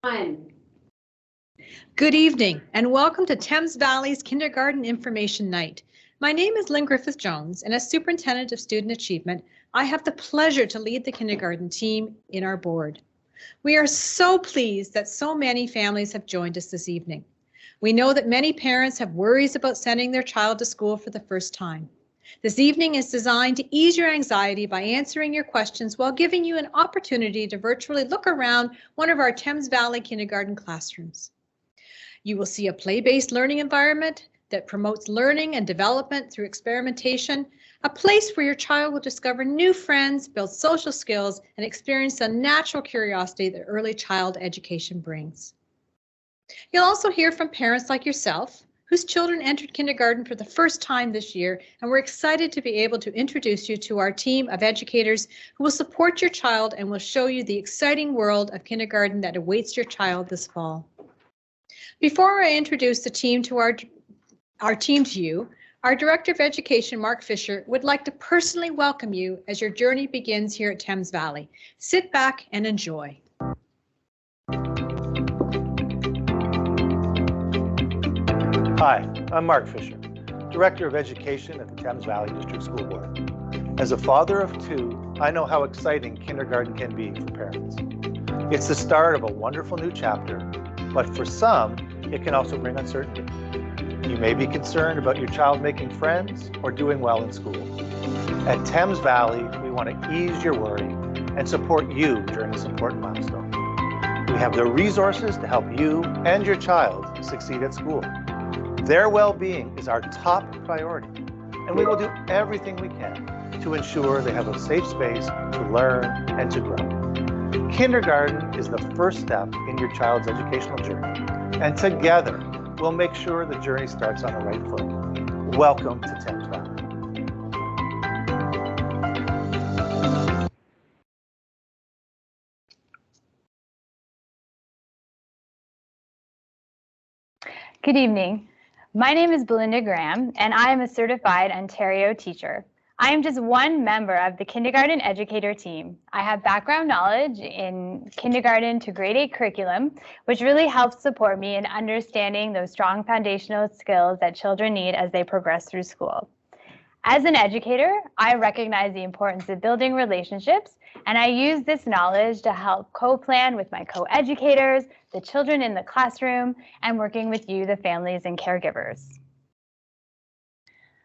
One. Good evening and welcome to Thames Valley's Kindergarten Information Night. My name is Lynn Griffith-Jones, and as Superintendent of Student Achievement, I have the pleasure to lead the kindergarten team in our board. We are so pleased that so many families have joined us this evening. We know that many parents have worries about sending their child to school for the first time. This evening is designed to ease your anxiety by answering your questions while giving you an opportunity to virtually look around one of our Thames Valley kindergarten classrooms. You will see a play-based learning environment that promotes learning and development through experimentation, a place where your child will discover new friends, build social skills, and experience the natural curiosity that early child education brings. You'll also hear from parents like yourself, whose children entered kindergarten for the first time this year, and we're excited to be able to introduce you to our team of educators who will support your child and will show you the exciting world of kindergarten that awaits your child this fall. Before I introduce the team to our team to you, our Director of Education, Mark Fisher, would like to personally welcome you as your journey begins here at Thames Valley. Sit back and enjoy. Hi, I'm Mark Fisher, Director of Education at the Thames Valley District School Board. As a father of two, I know how exciting kindergarten can be for parents. It's the start of a wonderful new chapter, but for some, it can also bring uncertainty. You may be concerned about your child making friends or doing well in school. At Thames Valley, we want to ease your worry and support you during this important milestone. We have the resources to help you and your child succeed at school. Their well-being is our top priority, and we will do everything we can to ensure they have a safe space to learn and to grow. Kindergarten is the first step in your child's educational journey, and together we'll make sure the journey starts on the right foot. Welcome to Thames Valley. Good evening. My name is Belinda Graham, and I am a certified Ontario teacher. I am just one member of the kindergarten educator team. I have background knowledge in kindergarten to grade 8 curriculum, which really helps support me in understanding those strong foundational skills that children need as they progress through school. As an educator, I recognize the importance of building relationships, and I use this knowledge to help co-plan with my co-educators, the children in the classroom, and working with you, the families and caregivers.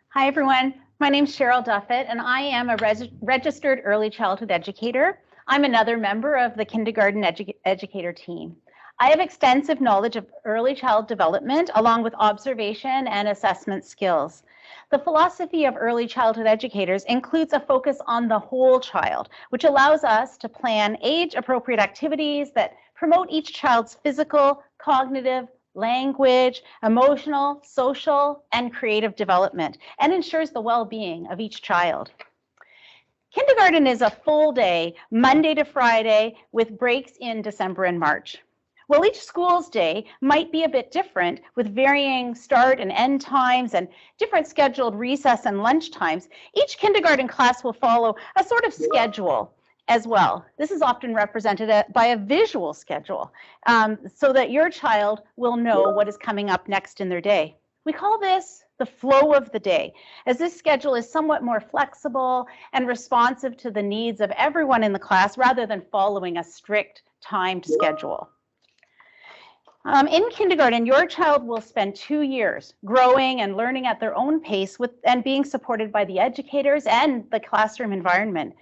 Hi, everyone. My name is Cheryl Duffett, and I am a registered early childhood educator. I'm another member of the kindergarten educator team. I have extensive knowledge of early child development, along with observation and assessment skills. The philosophy of early childhood educators includes a focus on the whole child, which allows us to plan age-appropriate activities that promote each child's physical, cognitive, language, emotional, social, and creative development, and ensures the well-being of each child. Kindergarten is a full day, Monday to Friday, with breaks in December and March. Well, each school's day might be a bit different with varying start and end times and different scheduled recess and lunch times. Each kindergarten class will follow a sort of schedule as well. This is often represented by a visual schedule so that your child will know what is coming up next in their day. We call this the flow of the day, as this schedule is somewhat more flexible and responsive to the needs of everyone in the class rather than following a strict timed schedule. In kindergarten, your child will spend 2 years growing and learning at their own pace and being supported by the educators and the classroom environment.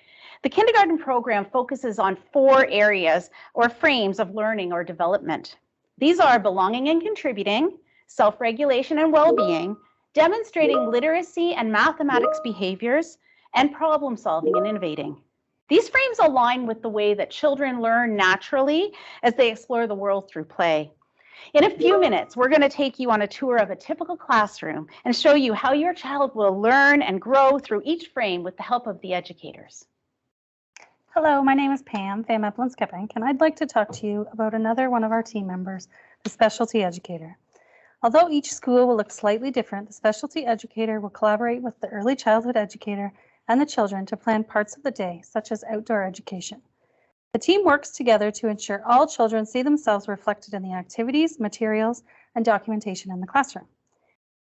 The kindergarten program focuses on 4 areas or frames of learning or development. These are belonging and contributing, self-regulation and well-being, demonstrating literacy and mathematics behaviors, and problem solving and innovating. These frames align with the way that children learn naturally as they explore the world through play. In a few minutes, we're going to take you on a tour of a typical classroom and show you how your child will learn and grow through each frame with the help of the educators. Hello, my name is Pam Van Meppelen-Skipping, and I'd like to talk to you about another one of our team members, the specialty educator. Although each school will look slightly different, the specialty educator will collaborate with the early childhood educator and the children to plan parts of the day, such as outdoor education. The team works together to ensure all children see themselves reflected in the activities, materials, and documentation in the classroom.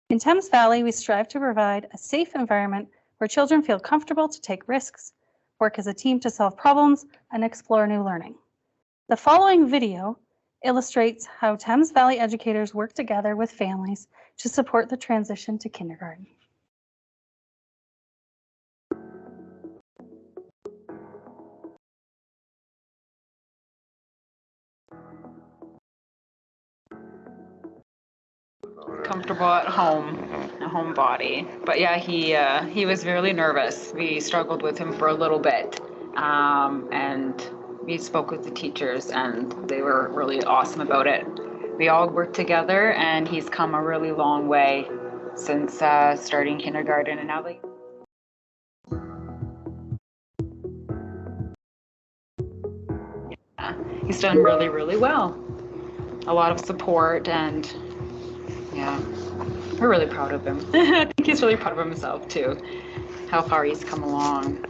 In Thames Valley, we strive to provide a safe environment where children feel comfortable to take risks, work as a team to solve problems, and explore new learning. The following video illustrates how Thames Valley educators work together with families to support the transition to kindergarten. Comfortable at home, a homebody. But yeah, he was really nervous. We struggled with him for a little bit, and we spoke with the teachers, and they were really awesome about it. We all worked together, and he's come a really long way since starting kindergarten, and now he's done really, really well. A lot of support, and yeah, we're really proud of him. I think he's really proud of himself too, how far he's come along.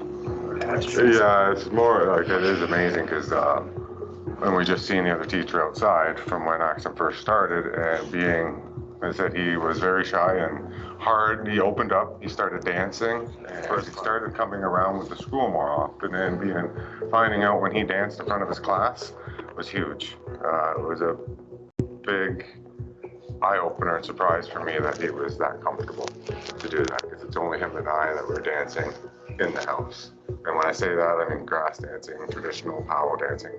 Yeah, it's more like it is amazing because when we just seen the other teacher outside from when Axon first started, and being, I said, he was very shy and hard. He opened up, he started dancing, and he started coming around with the school more often, and finding out when he danced in front of his class was huge. It was a big eye-opener and surprise for me that he was that comfortable to do that, because it's only him and I that were dancing in the house. And when I say that, I mean grass dancing, traditional powwow dancing.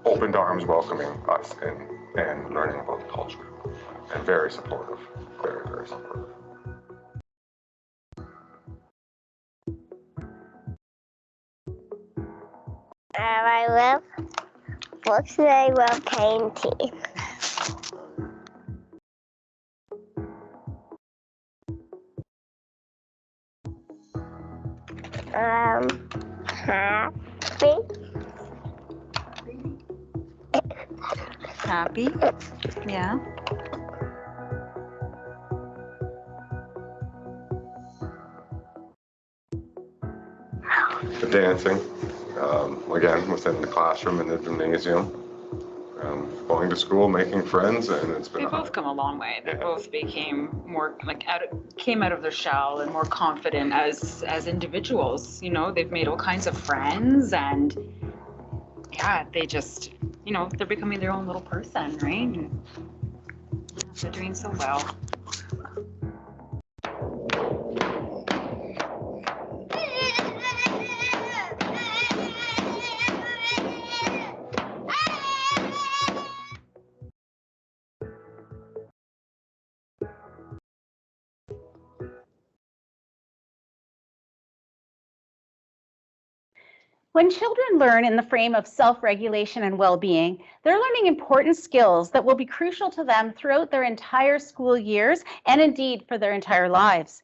Opened arms welcoming us and learning about the culture, and very supportive, very, very supportive. I love books and I love painting. Happy? Yeah. The dancing, again, within the classroom and the gymnasium. Going to school, making friends, and it's been. They both come a long way. They both became more came out of their shell and more confident as individuals. You know, they've made all kinds of friends, and yeah, they just, you know, they're becoming their own little person, right? And they're doing so well. When children learn in the frame of self-regulation and well-being, they're learning important skills that will be crucial to them throughout their entire school years and indeed for their entire lives.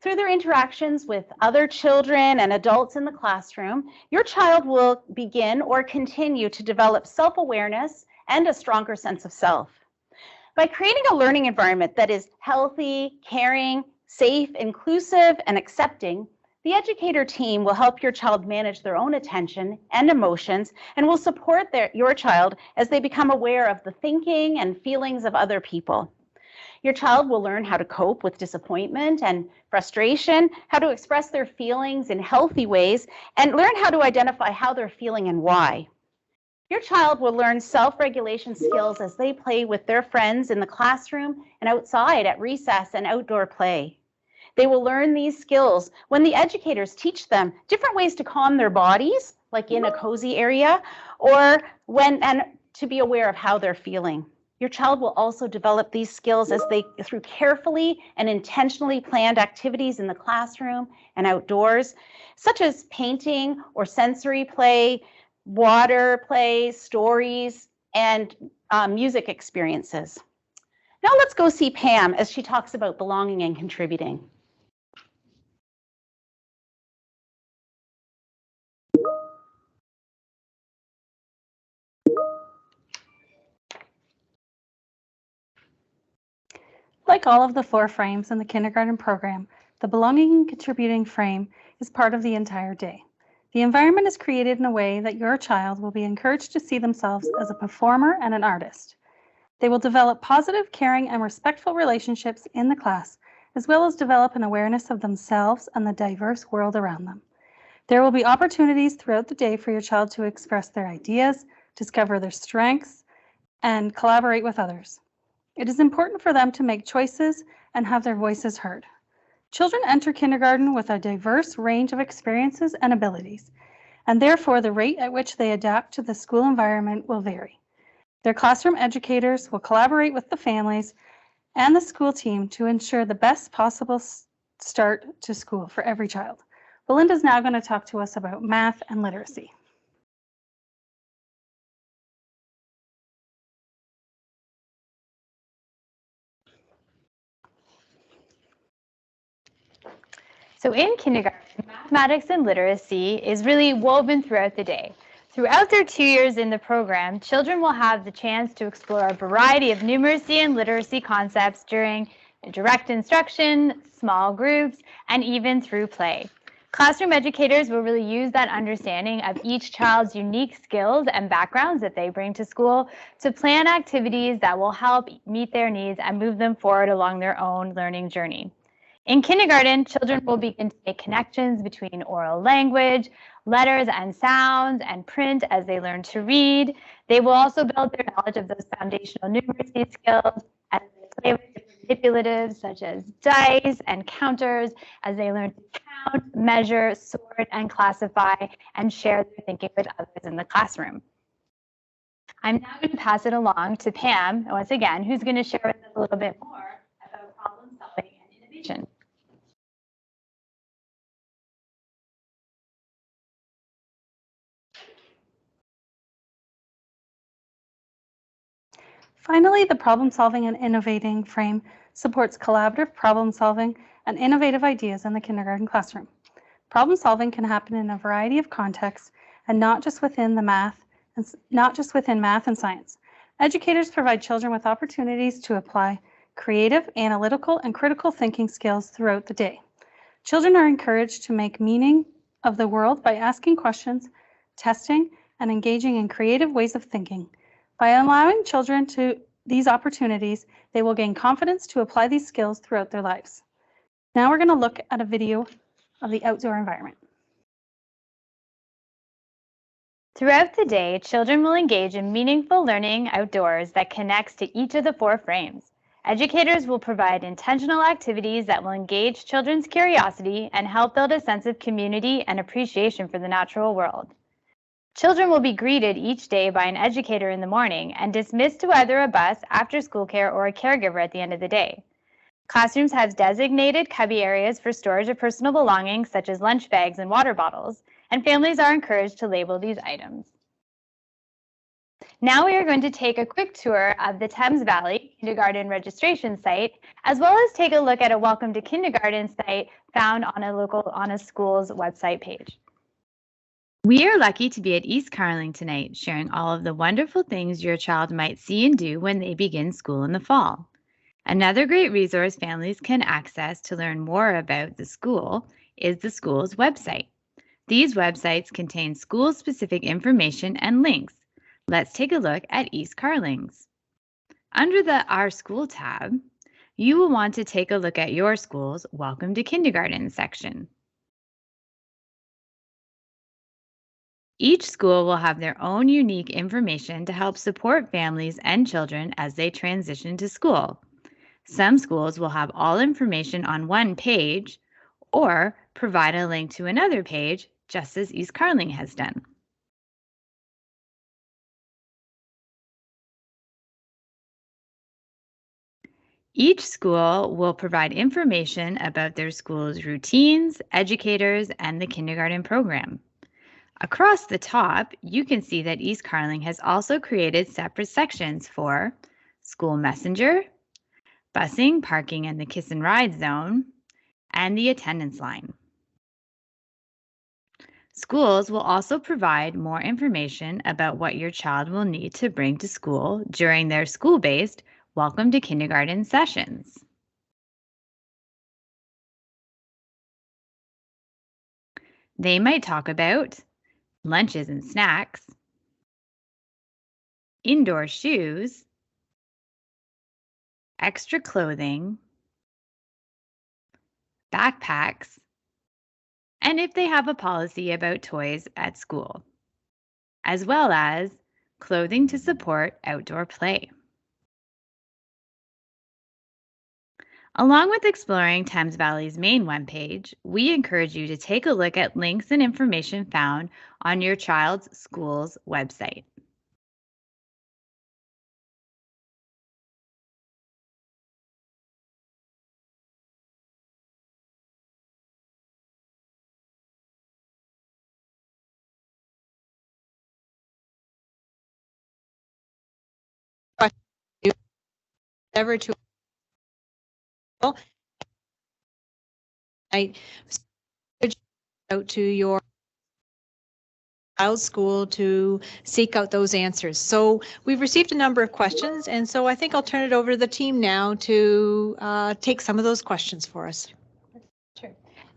Through their interactions with other children and adults in the classroom, your child will begin or continue to develop self-awareness and a stronger sense of self. By creating a learning environment that is healthy, caring, safe, inclusive, and accepting, the educator team will help your child manage their own attention and emotions and will support your child as they become aware of the thinking and feelings of other people. Your child will learn how to cope with disappointment and frustration, how to express their feelings in healthy ways, and learn how to identify how they're feeling and why. Your child will learn self-regulation skills as they play with their friends in the classroom and outside at recess and outdoor play. They will learn these skills when the educators teach them different ways to calm their bodies, like in a cozy area, or and to be aware of how they're feeling. Your child will also develop these skills through carefully and intentionally planned activities in the classroom and outdoors, such as painting or sensory play, water play, stories, and music experiences. Now let's go see Pam as she talks about belonging and contributing. Like all of the 4 frames in the kindergarten program, The belonging and contributing frame is part of the entire day. The environment is created in a way that your child will be encouraged to see themselves as a performer and an artist. They will develop positive, caring, and respectful relationships in the class, as well as develop an awareness of themselves and the diverse world around them. There will be opportunities throughout the day for your child to express their ideas, discover their strengths, and collaborate with others. It is important for them to make choices and have their voices heard. Children enter kindergarten with a diverse range of experiences and abilities, and therefore the rate at which they adapt to the school environment will vary. Their classroom educators will collaborate with the families and the school team to ensure the best possible start to school for every child. Belinda is now going to talk to us about math and literacy. So in kindergarten, mathematics and literacy is really woven throughout the day. Throughout their 2 years in the program, children will have the chance to explore a variety of numeracy and literacy concepts during direct instruction, small groups, and even through play. Classroom educators will really use that understanding of each child's unique skills and backgrounds that they bring to school to plan activities that will help meet their needs and move them forward along their own learning journey. In kindergarten, children will begin to make connections between oral language, letters and sounds, and print as they learn to read. They will also build their knowledge of those foundational numeracy skills as they play with different manipulatives such as dice and counters as they learn to count, measure, sort, and classify, and share their thinking with others in the classroom. I'm now going to pass it along to Pam, once again, who's going to share with us a little bit more about problem solving and innovation. Finally, the problem-solving and innovating frame supports collaborative problem-solving and innovative ideas in the kindergarten classroom. Problem-solving can happen in a variety of contexts and not just within math and science. Educators provide children with opportunities to apply creative, analytical, and critical thinking skills throughout the day. Children are encouraged to make meaning of the world by asking questions, testing, and engaging in creative ways of thinking. By allowing children these opportunities, they will gain confidence to apply these skills throughout their lives. Now we're going to look at a video of the outdoor environment. Throughout the day, children will engage in meaningful learning outdoors that connects to each of the 4 frames. Educators will provide intentional activities that will engage children's curiosity and help build a sense of community and appreciation for the natural world. Children will be greeted each day by an educator in the morning and dismissed to either a bus, after-school care, or a caregiver at the end of the day. Classrooms have designated cubby areas for storage of personal belongings such as lunch bags and water bottles, and families are encouraged to label these items. Now we are going to take a quick tour of the Thames Valley Kindergarten registration site, as well as take a look at a Welcome to Kindergarten site found on a school's website page. We are lucky to be at East Carling tonight, sharing all of the wonderful things your child might see and do when they begin school in the fall. Another great resource families can access to learn more about the school is the school's website. These websites contain school-specific information and links. Let's take a look at East Carling's. Under the Our School tab, you will want to take a look at your school's Welcome to Kindergarten section. Each school will have their own unique information to help support families and children as they transition to school. Some schools will have all information on one page or provide a link to another page, just as East Carling has done. Each school will provide information about their school's routines, educators, and the kindergarten program. Across the top, you can see that East Carling has also created separate sections for school messenger, busing, parking, and the kiss and ride zone, and the attendance line. Schools will also provide more information about what your child will need to bring to school during their school-based Welcome to Kindergarten sessions. They might talk about lunches and snacks, indoor shoes, extra clothing, backpacks, and if they have a policy about toys at school, as well as clothing to support outdoor play. Along with exploring Thames Valley's main webpage, we encourage you to take a look at links and information found on your child's school's website. Ever to out to your child's school to seek out those answers. So we've received a number of questions, and so I think I'll turn it over to the team now to take some of those questions for us. Sure.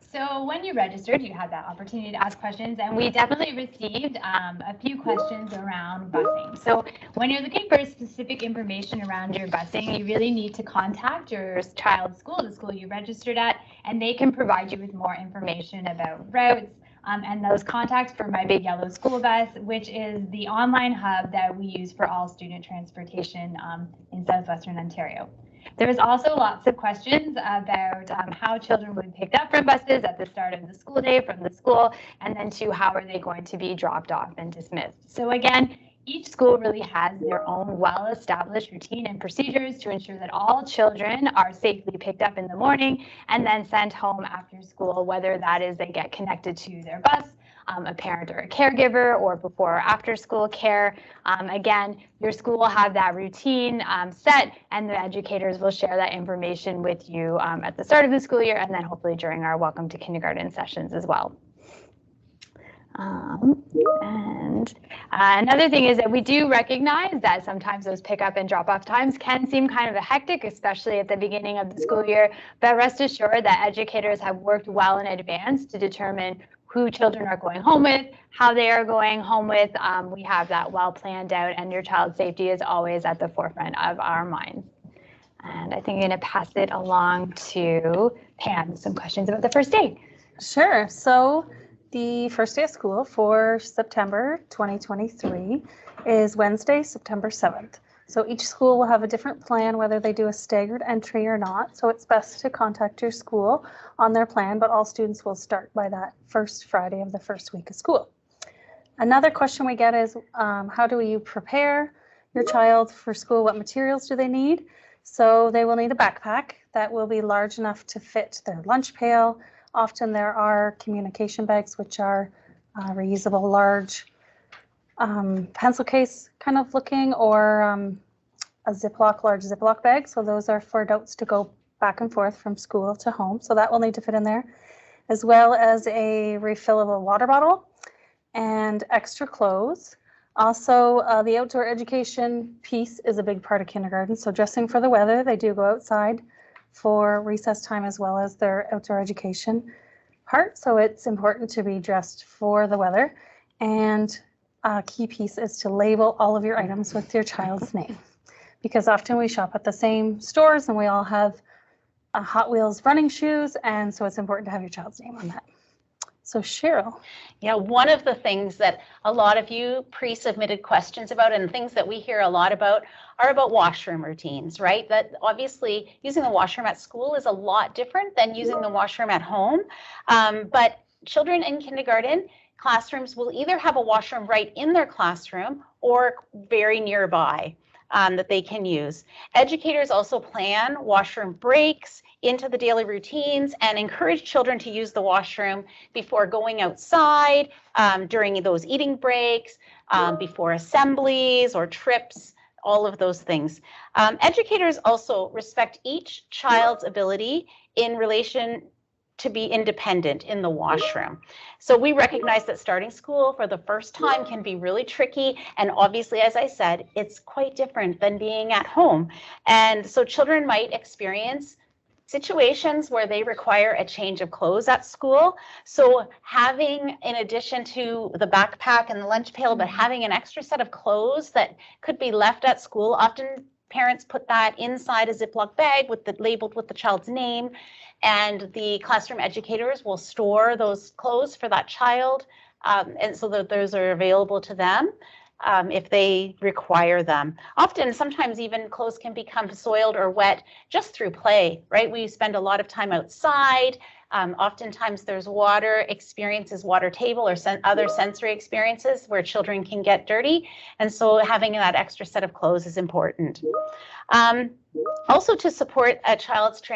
So when you registered, you had that opportunity to ask questions, and we definitely received a few questions around busing. So when you're looking for specific information around your busing, you really need to contact your child's school, the school you registered at, and they can provide you with more information about routes, and those contacts for My Big Yellow School Bus, which is the online hub that we use for all student transportation in Southwestern Ontario. There's also lots of questions about how children would be picked up from buses at the start of the school day from the school, and then to how are they going to be dropped off and dismissed. So again, each school really has their own well-established routine and procedures to ensure that all children are safely picked up in the morning and then sent home after school, whether that is they get connected to their bus, a parent or a caregiver, or before or after school care. Again, your school will have that routine set, and the educators will share that information with you at the start of the school year, and then hopefully during our Welcome to Kindergarten sessions as well. Another thing is that we do recognize that sometimes those pickup and drop-off times can seem kind of hectic, especially at the beginning of the school year, but rest assured that educators have worked well in advance to determine who children are going home with, how they are going home with. We have that well planned out, and your child's safety is always at the forefront of our minds. And I think I'm going to pass it along to Pam, some questions about the first day. Sure. So the first day of school for September 2023 is Wednesday, September 7th. So each school will have a different plan, whether they do a staggered entry or not. So it's best to contact your school on their plan, but all students will start by that first Friday of the first week of school. Another question we get is, how do you prepare your child for school? What materials do they need? So they will need a backpack that will be large enough to fit their lunch pail. Often there are communication bags, which are reusable, large pencil case kind of looking, or a large Ziploc bag. So those are for adults to go back and forth from school to home. So that will need to fit in there, as well as a refillable water bottle and extra clothes. Also, the outdoor education piece is a big part of kindergarten. So dressing for the weather, they do go outside for recess time as well as their outdoor education part. So it's important to be dressed for the weather. And a key piece is to label all of your items with your child's name, because often we shop at the same stores and we all have Hot Wheels running shoes, and so it's important to have your child's name on that. So Cheryl. Yeah, one of the things that a lot of you pre-submitted questions about, and things that we hear a lot about, are about washroom routines, right? That obviously using the washroom at school is a lot different than using the washroom at home. But children in kindergarten classrooms will either have a washroom right in their classroom or very nearby that they can use. Educators also plan washroom breaks into the daily routines and encourage children to use the washroom before going outside, during those eating breaks, before assemblies or trips, all of those things. Educators also respect each child's ability in relation to be independent in the washroom. So we recognize that starting school for the first time can be really tricky. And obviously, as I said, it's quite different than being at home. And so children might experience situations where they require a change of clothes at school. So having, in addition to the backpack and the lunch pail, but having an extra set of clothes that could be left at school. Often parents put that inside a Ziploc bag labeled with the child's name, and the classroom educators will store those clothes for that child, and so that those are available to them. If they require them. Often, sometimes even clothes can become soiled or wet just through play, right? We spend a lot of time outside. Oftentimes there's water experiences, water table or other sensory experiences where children can get dirty. And so having that extra set of clothes is important. Also, to support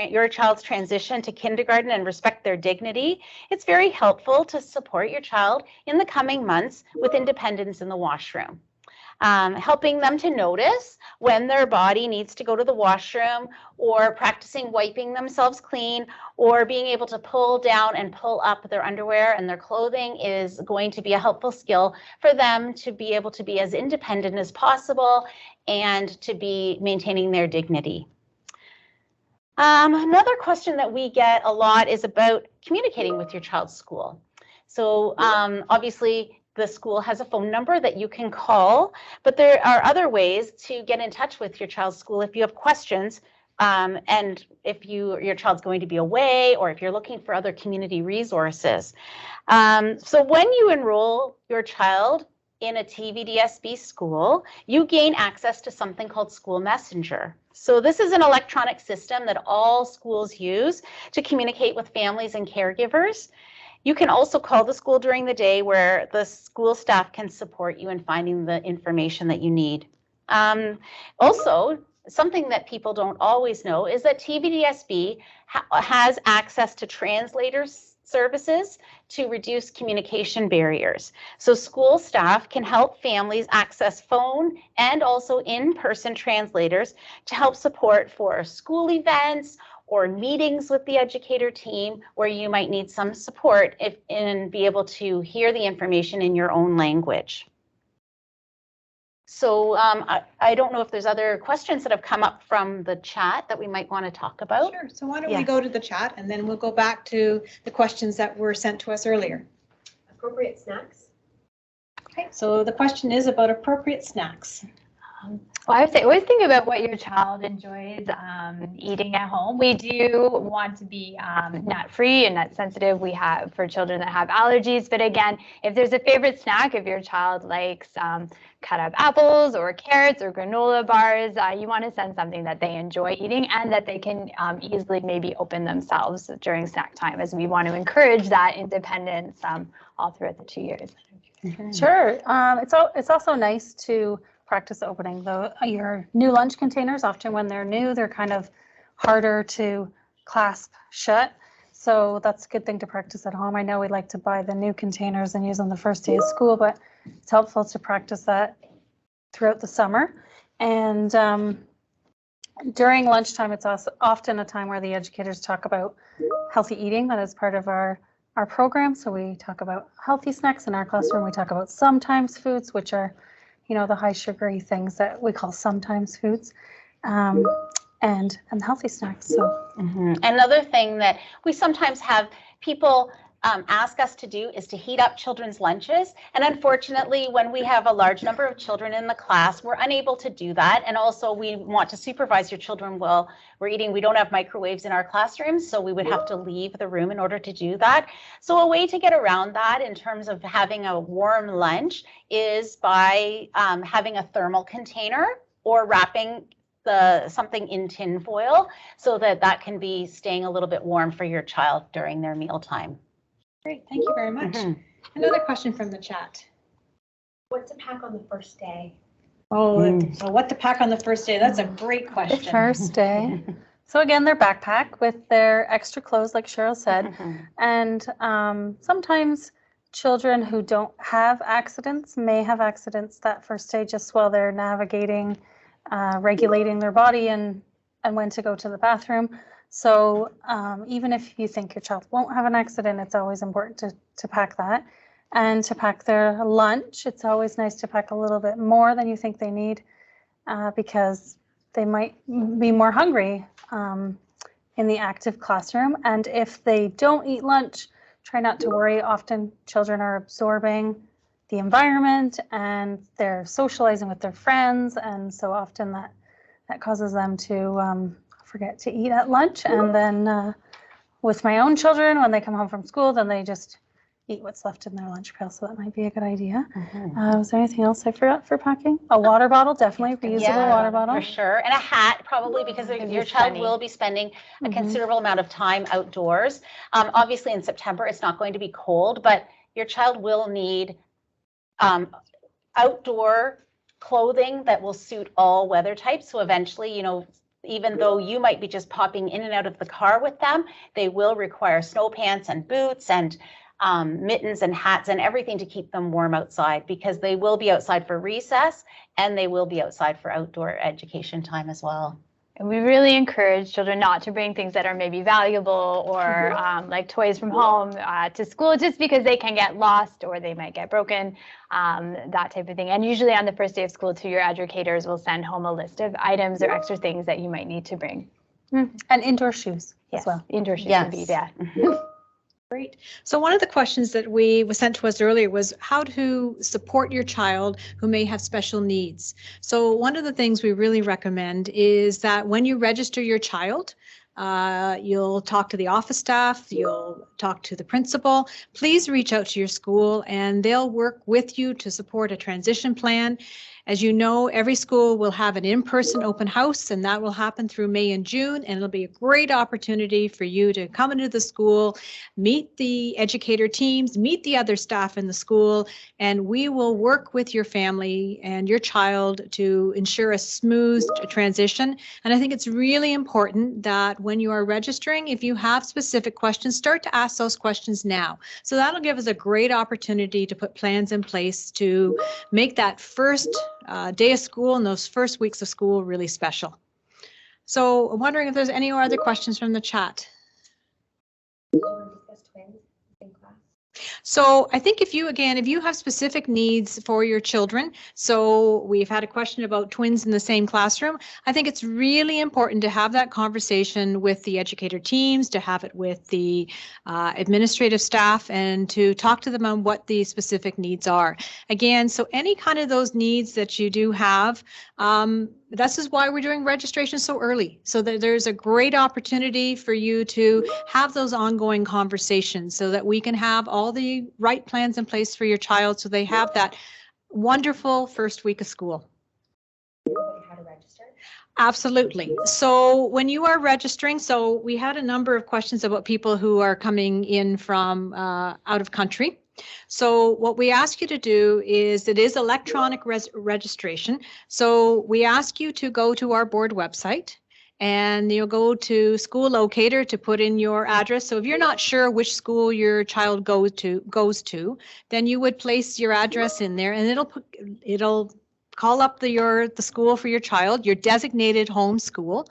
your child's transition to kindergarten and respect their dignity, it's very helpful to support your child in the coming months with independence in the washroom. Helping them to notice when their body needs to go to the washroom, or practicing wiping themselves clean, or being able to pull down and pull up their underwear and their clothing is going to be a helpful skill for them to be able to be as independent as possible and to be maintaining their dignity. Another question that we get a lot is about communicating with your child's school. So obviously, the school has a phone number that you can call, but there are other ways to get in touch with your child's school if you have questions, and if your child's going to be away, or if you're looking for other community resources. So when you enroll your child in a TVDSB school, you gain access to something called School Messenger. So this is an electronic system that all schools use to communicate with families and caregivers. You can also call the school during the day, where the school staff can support you in finding the information that you need. Also, something that people don't always know is that TVDSB has access to translators services to reduce communication barriers. So school staff can help families access phone and also in-person translators to help support for school events or meetings with the educator team where you might need some support and be able to hear the information in your own language. So I don't know if there's other questions that have come up from the chat that we might want to talk about. Sure. So why don't we go to the chat, and then we'll go back to the questions that were sent to us earlier. Appropriate snacks. Okay, so the question is about appropriate snacks. Well, I would say always think about what your child enjoys eating at home. We do want to be nut-free and nut-sensitive. We have for children that have allergies. But again, if there's a favorite snack, if your child likes cut up apples or carrots or granola bars, you want to send something that they enjoy eating and that they can easily maybe open themselves during snack time, as we want to encourage that independence all throughout the 2 years. Sure. It's also nice to practice opening your new lunch containers. Often when they're new, they're kind of harder to clasp shut. So that's a good thing to practice at home. I know we like to buy the new containers and use them the first day of school, but it's helpful to practice that throughout the summer. And during lunchtime, it's also often a time where the educators talk about healthy eating. That is part of our program. So we talk about healthy snacks in our classroom. We talk about sometimes foods, which are the high sugary things that we call sometimes foods, and healthy snacks. So Another thing that we sometimes have people ask us to do is to heat up children's lunches. And unfortunately, when we have a large number of children in the class, we're unable to do that. And also we want to supervise your children while we're eating. We don't have microwaves in our classrooms, so we would have to leave the room in order to do that. So a way to get around that in terms of having a warm lunch is by having a thermal container or wrapping something in tin foil so that can be staying a little bit warm for your child during their mealtime. Great, thank you very much. Another question from the chat. What to pack on the first day? So what to pack on the first day? That's a great question. The first day. So again, their backpack with their extra clothes, like Cheryl said. And sometimes children who don't have accidents may have accidents that first day just while they're navigating, regulating their body and when to go to the bathroom. So even if you think your child won't have an accident, it's always important to pack that. And to pack their lunch, it's always nice to pack a little bit more than you think they need because they might be more hungry in the active classroom. And if they don't eat lunch, try not to worry. Often children are absorbing the environment and they're socializing with their friends. And so often that causes them to forget to eat at lunch. And then with my own children, when they come home from school, then they just eat what's left in their lunch pail. So that might be a good idea. Was there anything else I forgot for packing? A water bottle, definitely reusable water bottle. For sure. And a hat, probably, because your child will be spending a considerable amount of time outdoors. Obviously in September, it's not going to be cold, but your child will need outdoor clothing that will suit all weather types. So eventually, you know, even though you might be just popping in and out of the car with them, they will require snow pants and boots and mittens and hats and everything to keep them warm outside, because they will be outside for recess and they will be outside for outdoor education time as well. And we really encourage children not to bring things that are maybe valuable or like toys from home to school, just because they can get lost or they might get broken, that type of thing. And usually on the first day of school too, your educators will send home a list of items or extra things that you might need to bring. And indoor shoes as well. Indoor shoes indeed, yeah. Great. So one of the questions that was sent to us earlier was how to support your child who may have special needs. So one of the things we really recommend is that when you register your child, you'll talk to the office staff, you'll talk to the principal. Please reach out to your school and they'll work with you to support a transition plan. As you know, every school will have an in-person open house, and that will happen through May and June, and it'll be a great opportunity for you to come into the school, meet the educator teams, meet the other staff in the school, and we will work with your family and your child to ensure a smooth transition. And I think it's really important that when you are registering, if you have specific questions, start to ask those questions now. So that'll give us a great opportunity to put plans in place to make that first day of school and those first weeks of school really special. So I'm wondering if there's any other questions from the chat. So I think if you have specific needs for your children, so we've had a question about twins in the same classroom, I think it's really important to have that conversation with the educator teams, to have it with the administrative staff, and to talk to them on what the specific needs are. Again, so any kind of those needs that you do have, this is why we're doing registration so early, so that there's a great opportunity for you to have those ongoing conversations so that we can have all the right plans in place for your child so they have that wonderful first week of school. How to register? Absolutely. So when you are registering, so we had a number of questions about people who are coming in from out of country. So what we ask you to do is, it is electronic registration. So we ask you to go to our board website and you'll go to school locator to put in your address. So if you're not sure which school your child goes to, then you would place your address in there and it'll call up the school for your child, your designated home school.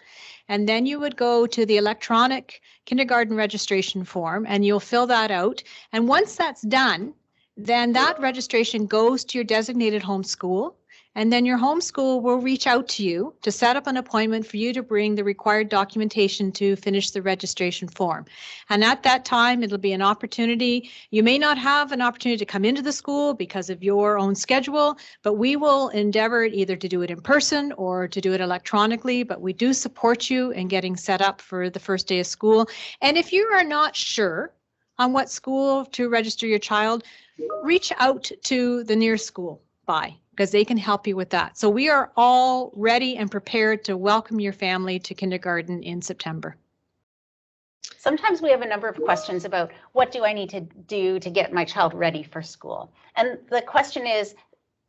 And then you would go to the electronic kindergarten registration form and you'll fill that out. And once that's done, then that registration goes to your designated home school. And then your home school will reach out to you to set up an appointment for you to bring the required documentation to finish the registration form. And at that time, it'll be an opportunity. You may not have an opportunity to come into the school because of your own schedule, but we will endeavor either to do it in person or to do it electronically. But we do support you in getting set up for the first day of school. And if you are not sure on what school to register your child, reach out to the nearest school because they can help you with that. So we are all ready and prepared to welcome your family to kindergarten in September. Sometimes we have a number of questions about what do I need to do to get my child ready for school? And the question is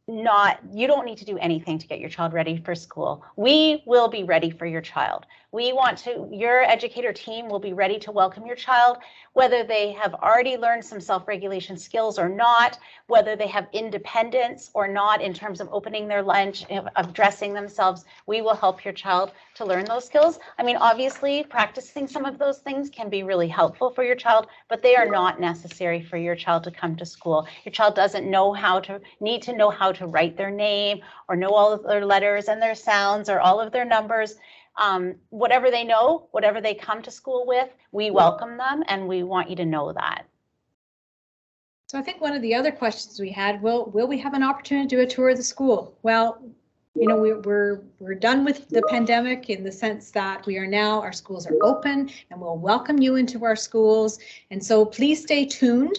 you don't need to do anything to get your child ready for school. We will be ready for your child. Your educator team will be ready to welcome your child, whether they have already learned some self-regulation skills or not, whether they have independence or not in terms of opening their lunch, of dressing themselves. We will help your child to learn those skills. I mean, obviously, practicing some of those things can be really helpful for your child, but they are not necessary for your child to come to school. Your child doesn't need to know how to write their name or know all of their letters and their sounds or all of their numbers. whatever they know, whatever they come to school with, we welcome them and we want you to know that. So I think one of the other questions we had, will we have an opportunity to do a tour of the school? Well, you know, we're done with the pandemic in the sense that our schools are open and we'll welcome you into our schools. And so please stay tuned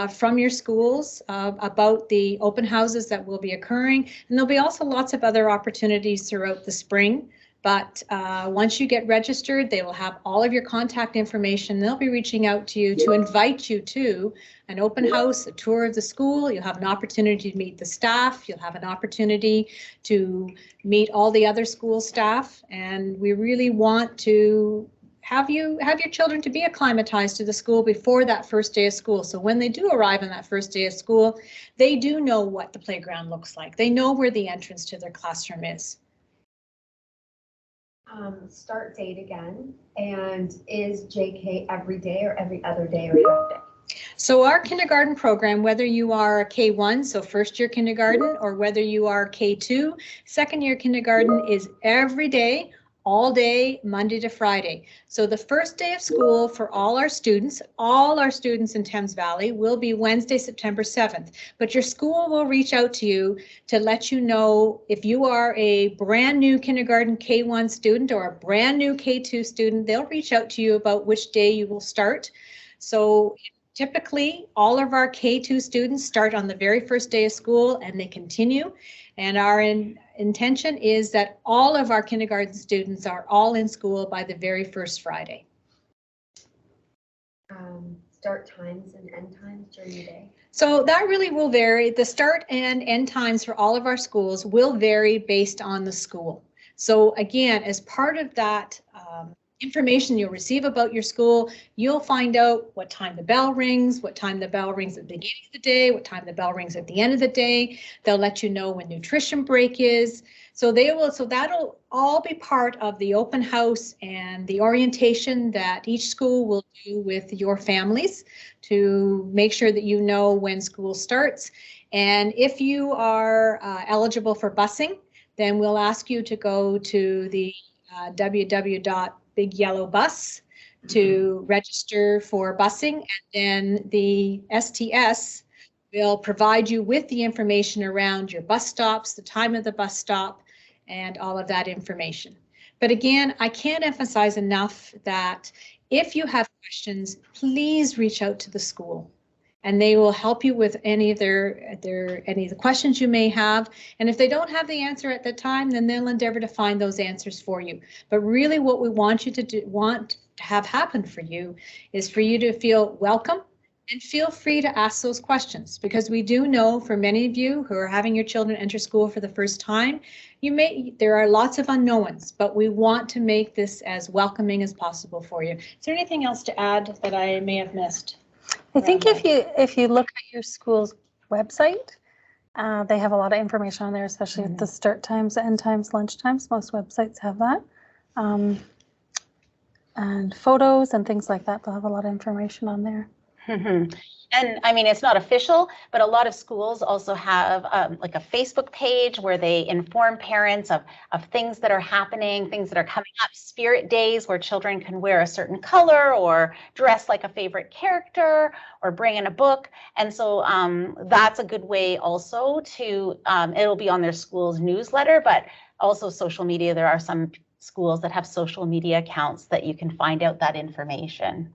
from your schools about the open houses that will be occurring. And there'll be also lots of other opportunities throughout the spring. But once you get registered, they will have all of your contact information. They'll be reaching out to you to invite you to an open house, a tour of the school. You'll have an opportunity to meet the staff. You'll have an opportunity to meet all the other school staff. And we really want to have your children to be acclimatized to the school before that first day of school. So when they do arrive on that first day of school, they do know what the playground looks like. They know where the entrance to their classroom is. Start date again, and is JK every day or every other day or half day? So our kindergarten program, whether you are K1, so first year kindergarten, or whether you are K2, second year kindergarten, is every day, all day, Monday to Friday. So the first day of school for all our students in Thames Valley, will be Wednesday, September 7th. But your school will reach out to you to let you know if you are a brand new kindergarten K1 student or a brand new K2 student, they'll reach out to you about which day you will start. So typically, all of our K2 students start on the very first day of school and they continue. And our intention is that all of our kindergarten students are all in school by the very first Friday. Start times and end times during the day? So that really will vary. The start and end times for all of our schools will vary based on the school. So again, as part of that information you'll receive about your school, you'll find out what time the bell rings, what time the bell rings at the beginning of the day, what time the bell rings at the end of the day. They'll let you know when nutrition break is. So that'll all be part of the open house and the orientation that each school will do with your families to make sure that you know when school starts. And if you are eligible for busing, then we'll ask you to go to the Big Yellow Bus to register for busing, and then the STS will provide you with the information around your bus stops, the time of the bus stop, and all of that information. But again, I can't emphasize enough that if you have questions, please reach out to the school and they will help you with any of the questions you may have. And if they don't have the answer at the time, then they'll endeavor to find those answers for you. But really what we want you to have happen for you is for you to feel welcome and feel free to ask those questions, because we do know for many of you who are having your children enter school for the first time, there are lots of unknowns, but we want to make this as welcoming as possible for you. Is there anything else to add that I may have missed? I think if you look at your school's website, they have a lot of information on there, especially with the start times, end times, lunch times. Most websites have that. And photos and things like that. They'll have a lot of information on there. And I mean, it's not official, but a lot of schools also have like a Facebook page where they inform parents of things that are happening, things that are coming up, spirit days where children can wear a certain color or dress like a favorite character or bring in a book. And so that's a good way also to, it'll be on their school's newsletter, but also social media. There are some schools that have social media accounts that you can find out that information.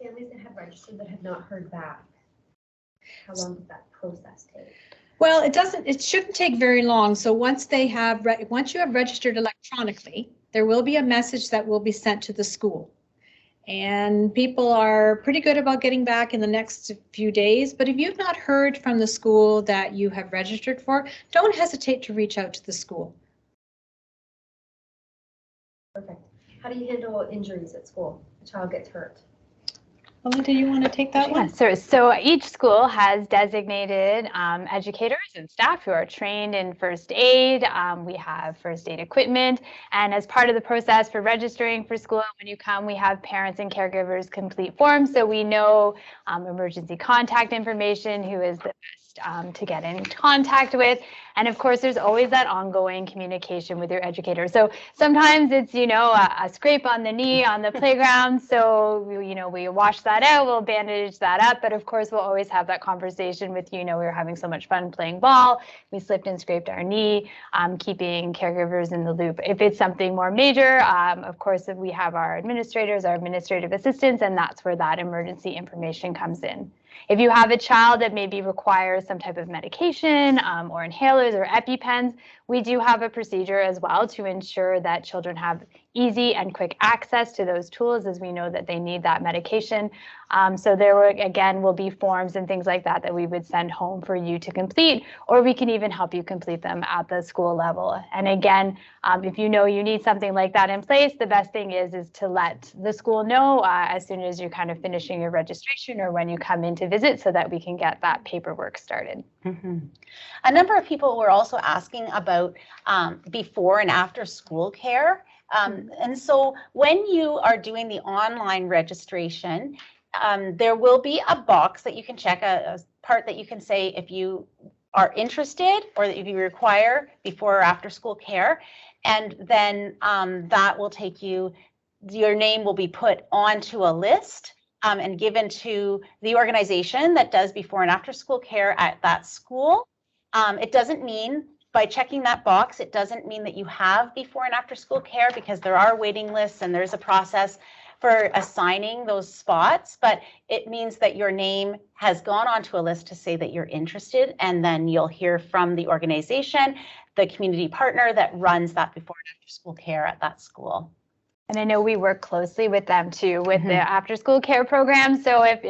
Families that have registered that have not heard back, how long does that process take? Well, it shouldn't take very long. So once you have registered electronically, there will be a message that will be sent to the school. And people are pretty good about getting back in the next few days. But if you've not heard from the school that you have registered for, don't hesitate to reach out to the school. Perfect. How do you handle injuries at school? A child gets hurt. Melinda, you want to take that one? So each school has designated educators and staff who are trained in first aid. We have first aid equipment. And as part of the process for registering for school, when you come, we have parents and caregivers complete forms. So we know emergency contact information, who is the best to get in contact with. And of course, there's always that ongoing communication with your educator. So sometimes it's, a scrape on the knee on the playground. So, we wash that out, we'll bandage that up. But of course, we'll always have that conversation with, we were having so much fun playing ball. We slipped and scraped our knee, keeping caregivers in the loop. If it's something more major, of course, if we have our administrators, our administrative assistants, and that's where that emergency information comes in. If you have a child that maybe requires some type of medication or inhalers or EpiPens, we do have a procedure as well to ensure that children have easy and quick access to those tools, as we know that they need that medication. So there will be forms and things like that we would send home for you to complete, or we can even help you complete them at the school level. And again, if you know you need something like that in place, the best thing is to let the school know as soon as you're kind of finishing your registration or when you come in to visit, so that we can get that paperwork started. Mm-hmm. A number of people were also asking about before and after school care. And so when you are doing the online registration, there will be a box that you can check, a part that you can say if you are interested or if you require before or after school care. And then that will take you, your name will be put onto a list and given to the organization that does before and after school care at that school. It doesn't mean, by checking that box, it doesn't mean that you have before and after school care, because there are waiting lists and there's a process for assigning those spots, but it means that your name has gone onto a list to say that you're interested, and then you'll hear from the organization, the community partner that runs that before and after school care at that school. And I know we work closely with them too, with the after school care program. So if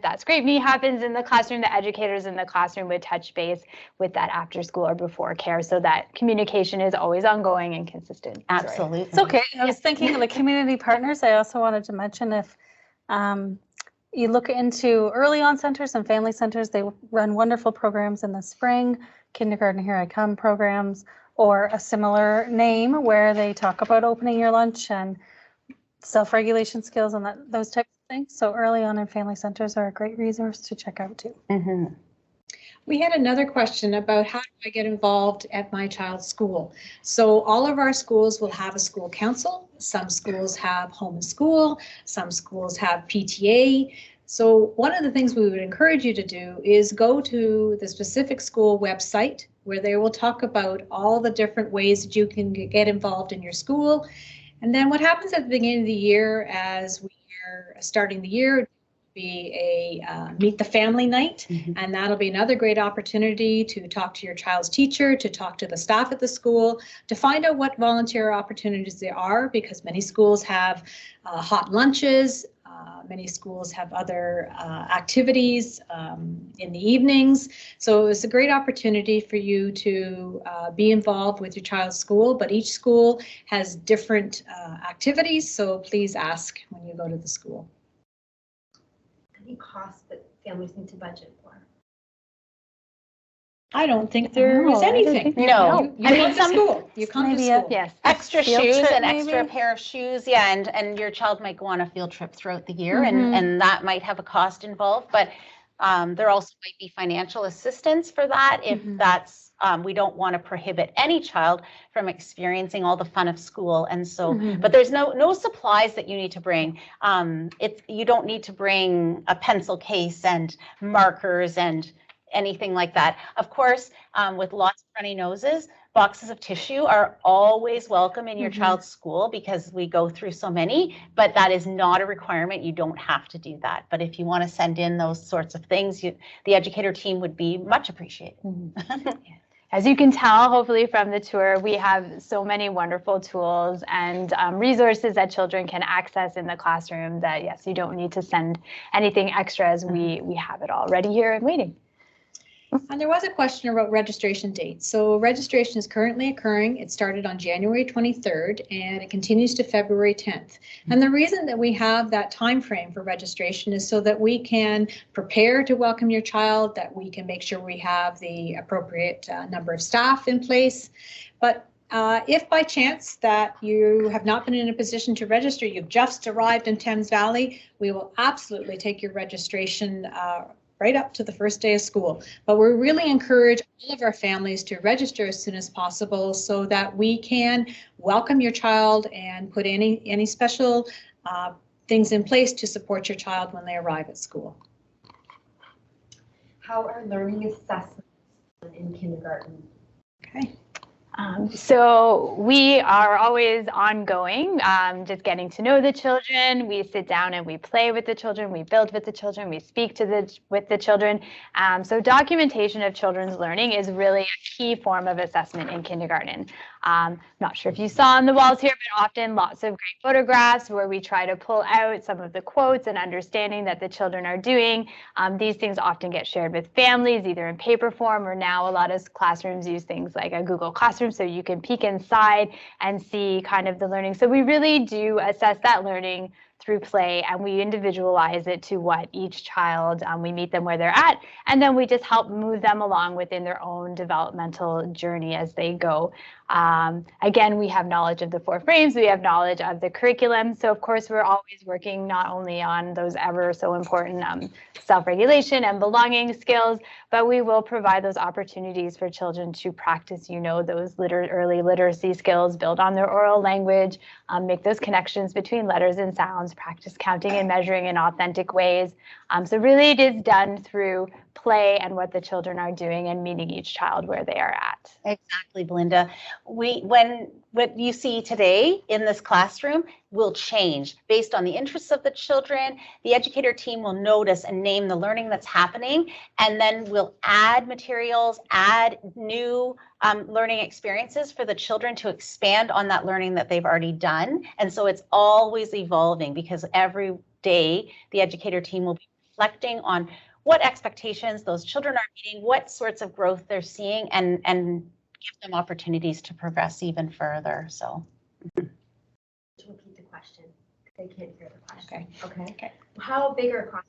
that scrape knee happens in the classroom, the educators in the classroom would touch base with that after school or before care, so that communication is always ongoing and consistent. Absolutely. It's okay. I was thinking of the community partners. I also wanted to mention, if you look into early on centers and family centers, they run wonderful programs in the spring, Kindergarten Here I Come programs, or a similar name where they talk about opening your lunch and self-regulation skills and those types of things. So early on in family centers are a great resource to check out too. Mm-hmm. We had another question about how do I get involved at my child's school. So all of our schools will have a school council. Some schools have home and school. Some schools have PTA. So one of the things we would encourage you to do is go to the specific school website, where they will talk about all the different ways that you can get involved in your school. And then what happens at the beginning of the year, as we are starting the year, be a meet the family night, and that'll be another great opportunity to talk to your child's teacher, to talk to the staff at the school, to find out what volunteer opportunities there are, because many schools have hot lunches. Many schools have other activities in the evenings. So it's a great opportunity for you to be involved with your child's school, but each school has different activities, so please ask when you go to the school. Any costs that families need to budget for? I don't think there is anything. No. You come to school. You come to school. Yes. Extra shoes, an extra pair of shoes. Yeah, and your child might go on a field trip throughout the year, and that might have a cost involved. But there also might be financial assistance for that if that's, we don't want to prohibit any child from experiencing all the fun of school. And so, but there's no supplies that you need to bring. You don't need to bring a pencil case and markers and anything like that. Of course, with lots of runny noses, boxes of tissue are always welcome in your child's school, because we go through so many, but that is not a requirement. You don't have to do that. But if you want to send in those sorts of things, the educator team would be much appreciated. As you can tell, hopefully from the tour, we have so many wonderful tools and resources that children can access in the classroom that, yes, you don't need to send anything extra, as we have it all ready here and waiting. And there was a question about registration dates. So registration is currently occurring. It started on January 23rd and it continues to February 10th. And the reason that we have that time frame for registration is so that we can prepare to welcome your child, that we can make sure we have the appropriate number of staff in place. But if by chance that you have not been in a position to register, you've just arrived in Thames Valley, we will absolutely take your registration right up to the first day of school. But we really encourage all of our families to register as soon as possible so that we can welcome your child and put any special things in place to support your child when they arrive at school. How are learning assessments in kindergarten? Okay. So we are always ongoing, just getting to know the children. We sit down and we play with the children, we build with the children, we speak with the children. So documentation of children's learning is really a key form of assessment in kindergarten. Not sure if you saw on the walls here, but often lots of great photographs where we try to pull out some of the quotes and understanding that the children are doing. These things often get shared with families, either in paper form, or now a lot of classrooms use things like a Google Classroom, so you can peek inside and see kind of the learning. So we really do assess that learning through play, and we individualize it to what each child, we meet them where they're at, and then we just help move them along within their own developmental journey as they go. Again, we have knowledge of the 4 frames, we have knowledge of the curriculum, so of course we're always working not only on those ever so important self-regulation and belonging skills, but we will provide those opportunities for children to practice, those early literacy skills, build on their oral language, make those connections between letters and sounds, practice counting and measuring in authentic ways. So really it is done through play and what the children are doing and meeting each child where they are at. Exactly, Belinda. What you see today in this classroom will change based on the interests of the children. The educator team will notice and name the learning that's happening, and then we'll add materials, add new learning experiences for the children to expand on that learning that they've already done. And so it's always evolving, because every day the educator team will be reflecting on what expectations those children are meeting, what sorts of growth they're seeing, and give them opportunities to progress even further. So. Repeat the question. They can't hear the question. Okay. How big are classrooms?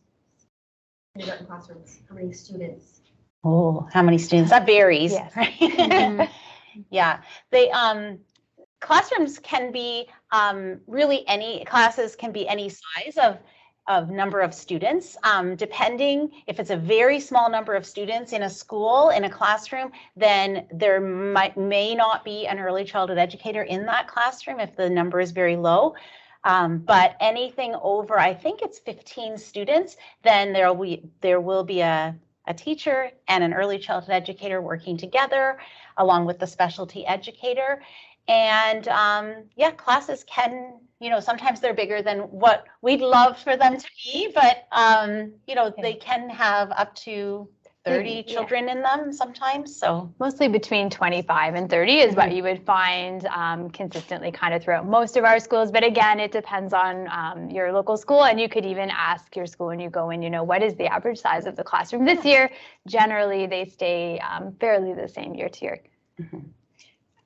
Kindergarten classrooms. How many students? Oh, how many students? That varies. Yes. Right? Mm-hmm. Yeah. They classrooms can be really classes can be any size of number of students, depending if it's a very small number of students in a school, in a classroom, then there may not be an early childhood educator in that classroom if the number is very low. But anything over, I think it's 15 students, then there will be a teacher and an early childhood educator working together along with the specialty educator. And classes can, sometimes they're bigger than what we'd love for them to be, but, they can have up to 30 children in them sometimes. So mostly between 25 and 30 is what you would find consistently kind of throughout most of our schools. But again, it depends on your local school, and you could even ask your school when you go in, what is the average size of the classroom this year? Generally, they stay fairly the same year to year. Mm-hmm.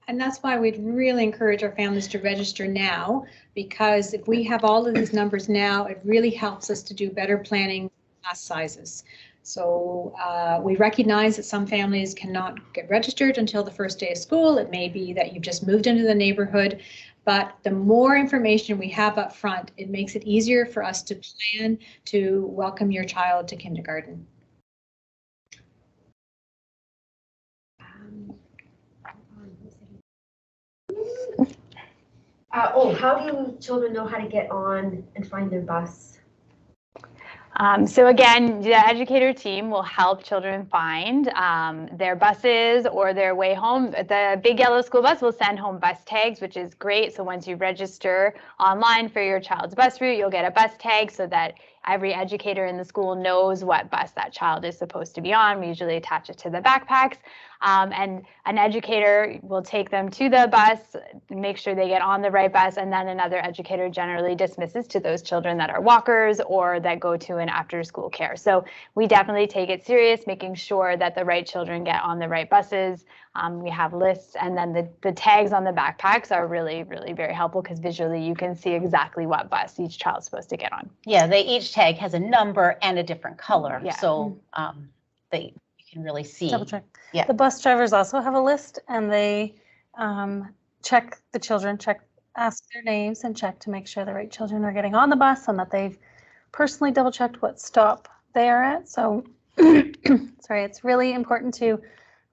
And that's why we'd really encourage our families to register now, because if we have all of these numbers now, it really helps us to do better planning class sizes. So we recognize that some families cannot get registered until the first day of school. It may be that you've just moved into the neighborhood, but the more information we have up front, it makes it easier for us to plan to welcome your child to kindergarten. How do children know how to get on and find their bus? So again, the educator team will help children find their buses or their way home. The Big Yellow School Bus will send home bus tags, which is great. So once you register online for your child's bus route, you'll get a bus tag so that every educator in the school knows what bus that child is supposed to be on. We usually attach it to the backpacks. And an educator will take them to the bus, make sure they get on the right bus, and then another educator generally dismisses to those children that are walkers or that go to an after-school care. So we definitely take it serious, making sure that the right children get on the right buses. We have lists, and then the tags on the backpacks are really, really very helpful, because visually you can see exactly what bus each child's supposed to get on. Yeah, each tag has a number and a different color, so you can really see. Double check. Yeah. The bus drivers also have a list, and they check the children, ask their names and check to make sure the right children are getting on the bus and that they've personally double checked what stop they are at. So sorry, it's really important to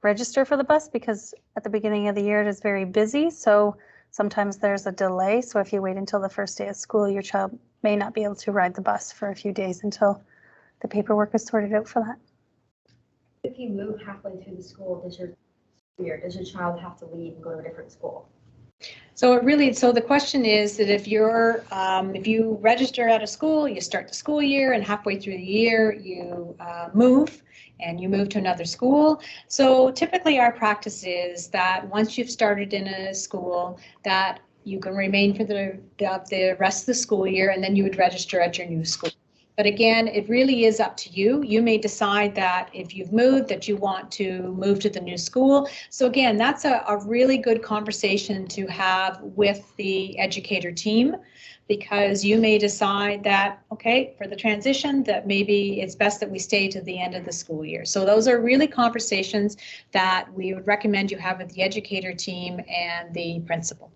register for the bus because at the beginning of the year it is very busy. So sometimes there's a delay. So if you wait until the first day of school, your child may not be able to ride the bus for a few days until the paperwork is sorted out for that. If you move halfway through the school, does your child have to leave and go to a different school? So the question is that if you register at a school, you start the school year, and halfway through the year you move to another school. So typically our practice is that once you've started in a school, that you can remain for the rest of the school year, and then you would register at your new school. But again, it really is up to you. You may decide that if you've moved, that you want to move to the new school. So again, that's a really good conversation to have with the educator team, because you may decide that, okay, for the transition, that maybe it's best that we stay to the end of the school year. So those are really conversations that we would recommend you have with the educator team and the principal.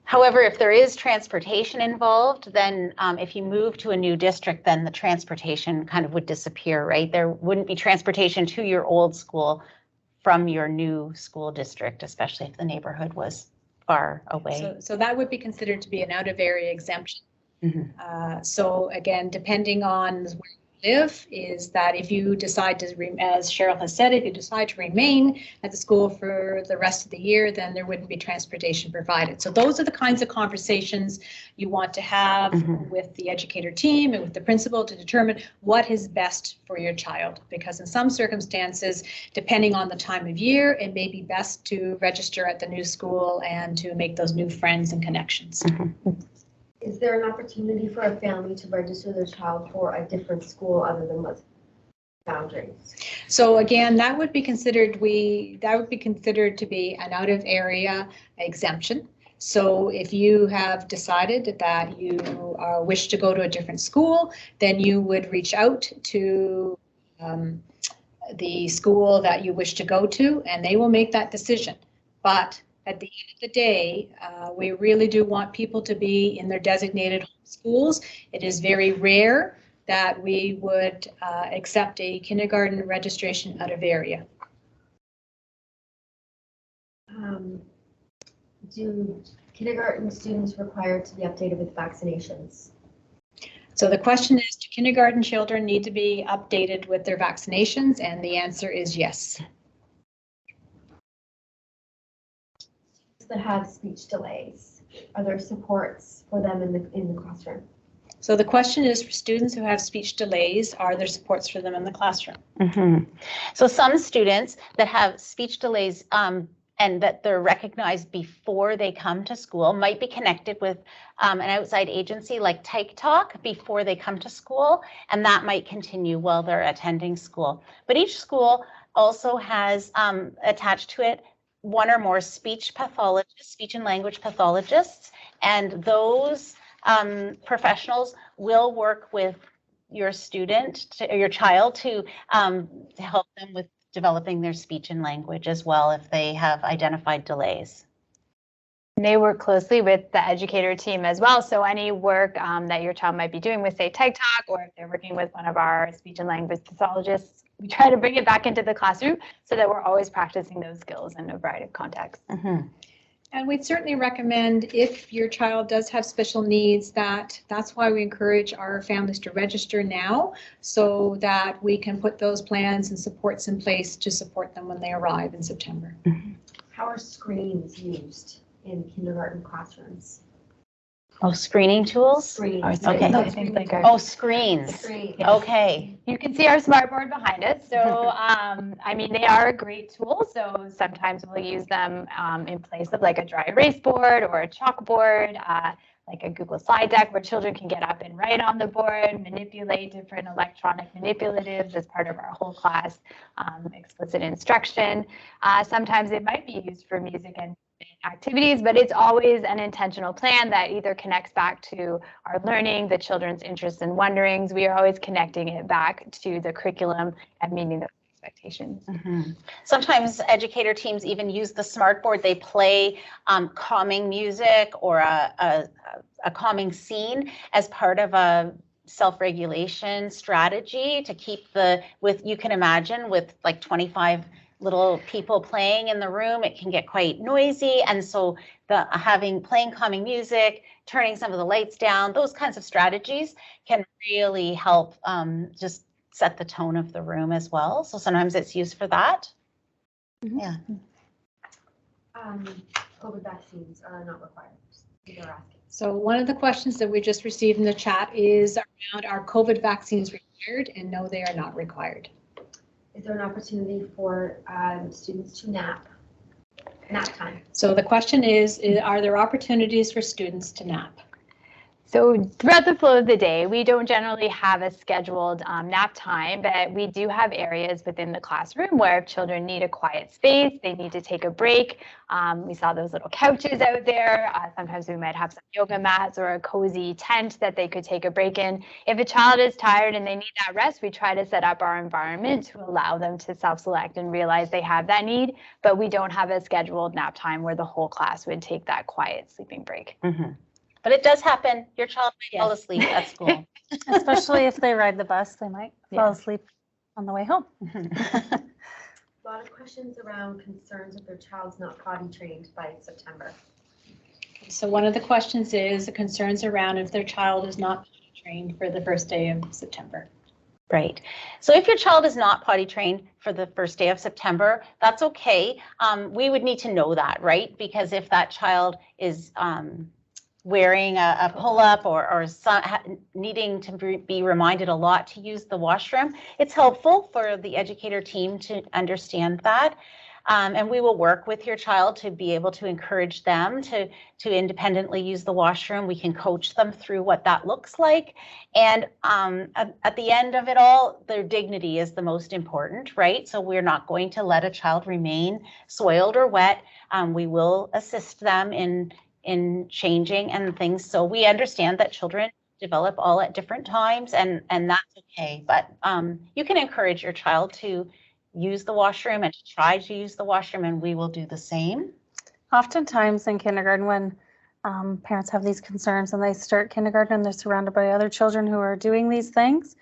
However, if there is transportation involved, then if you move to a new district, then the transportation kind of would disappear, right? There wouldn't be transportation to your old school from your new school district, especially if the neighborhood was far away. So that would be considered to be an out of area exemption. Mm-hmm. So again, depending on where you live, is that if you decide to, as Cheryl has said, if you decide to remain at the school for the rest of the year, then there wouldn't be transportation provided. So those are the kinds of conversations you want to have with the educator team and with the principal to determine what is best for your child. Because in some circumstances, depending on the time of year, it may be best to register at the new school and to make those new friends and connections. Is there an opportunity for a family to register their child for a different school other than what's boundaries? So again, that would be considered to be an out of area exemption. So if you have decided that you wish to go to a different school, then you would reach out to the school that you wish to go to, and they will make that decision. But at the end of the day, we really do want people to be in their designated schools. It is very rare that we would accept a kindergarten registration out of area. Do kindergarten students required to be updated with vaccinations? So the question is, do kindergarten children need to be updated with their vaccinations? And the answer is yes. That have speech delays, are there supports for them in the classroom? So the question is, for students who have speech delays, are there supports for them in the classroom? So some students that have speech delays and that they're recognized before they come to school might be connected with an outside agency like Tyke Talk before they come to school, and that might continue while they're attending school. But each school also has attached to it one or more speech pathologists, speech and language pathologists, and those professionals will work with your student, or your child, to help them with developing their speech and language as well if they have identified delays. They work closely with the educator team as well. So any work that your child might be doing with, say, Tyke Talk, or if they're working with one of our speech and language pathologists, we try to bring it back into the classroom so that we're always practicing those skills in a variety of contexts. And we'd certainly recommend, if your child does have special needs, that's why we encourage our families to register now, so that we can put those plans and supports in place to support them when they arrive in September. How are screens used in kindergarten classrooms? Oh, screening tools? Screens. Okay. Oh, screens. Okay. You can see our smartboard behind us. So, I mean, they are a great tool. So sometimes we'll use them in place of like a dry erase board or a chalkboard, like a Google slide deck, where children can get up and write on the board, manipulate different electronic manipulatives as part of our whole class explicit instruction. Sometimes it might be used for music and activities, but it's always an intentional plan that either connects back to our learning, the children's interests and wonderings. We are always connecting it back to the curriculum and meeting those expectations. Sometimes educator teams even use the smartboard. They play calming music or a calming scene as part of a self-regulation strategy to keep you can imagine with like 25 little people playing in the room, it can get quite noisy. And so playing calming music, turning some of the lights down, those kinds of strategies can really help just set the tone of the room as well. So sometimes it's used for that. Mm-hmm. Yeah. COVID vaccines are not required. They're asking. So one of the questions that we just received in the chat is around, are COVID vaccines required? And no, they are not required. Is there an opportunity for students to nap time? So the question is, are there opportunities for students to nap? So throughout the flow of the day, we don't generally have a scheduled nap time, but we do have areas within the classroom where if children need a quiet space, they need to take a break. We saw those little couches out there. Sometimes we might have some yoga mats or a cozy tent that they could take a break in. If a child is tired and they need that rest, we try to set up our environment to allow them to self-select and realize they have that need, but we don't have a scheduled nap time where the whole class would take that quiet sleeping break. Mm-hmm. But it does happen. Your child might fall asleep at school. Especially if they ride the bus, they might fall asleep on the way home. A lot of questions around concerns if their child's not potty trained by September. So one of the questions is the concerns around if their child is not potty trained for the first day of September. Right. So if your child is not potty trained for the first day of September, that's okay. We would need to know that, right? Because if that child is wearing a pull-up or needing to be reminded a lot to use the washroom, it's helpful for the educator team to understand that. And we will work with your child to be able to encourage them to independently use the washroom. We can coach them through what that looks like. And at the end of it all, their dignity is the most important, right? So we're not going to let a child remain soiled or wet. We will assist them in changing and things. So we understand that children develop all at different times, and that's okay. But you can encourage your child to use the washroom and to try to use the washroom, and we will do the same. Oftentimes in kindergarten, when parents have these concerns and they start kindergarten and they're surrounded by other children who are doing these things,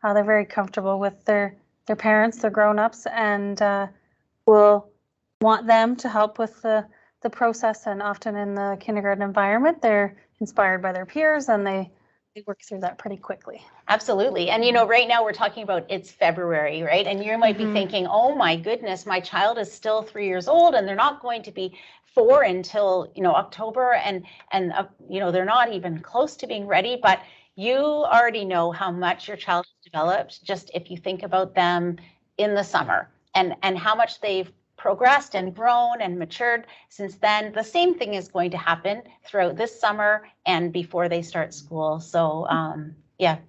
they're very comfortable with their parents, their grown-ups, and will want them to help with the process. And often in the kindergarten environment, they're inspired by their peers and they work through that pretty quickly. Absolutely. And right now we're talking about it's February, right? And you might be thinking, oh my goodness, my child is still 3 years old and they're not going to be 4 until October, and they're not even close to being ready. But you already know how much your child has developed just if you think about them in the summer and how much they've progressed and grown and matured since then. The same thing is going to happen throughout this summer and before they start school. So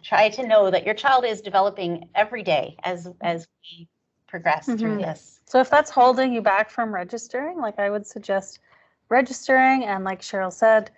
try to know that your child is developing every day as we progress through this. So if that's holding you back from registering, like I would suggest registering, and like Cheryl said,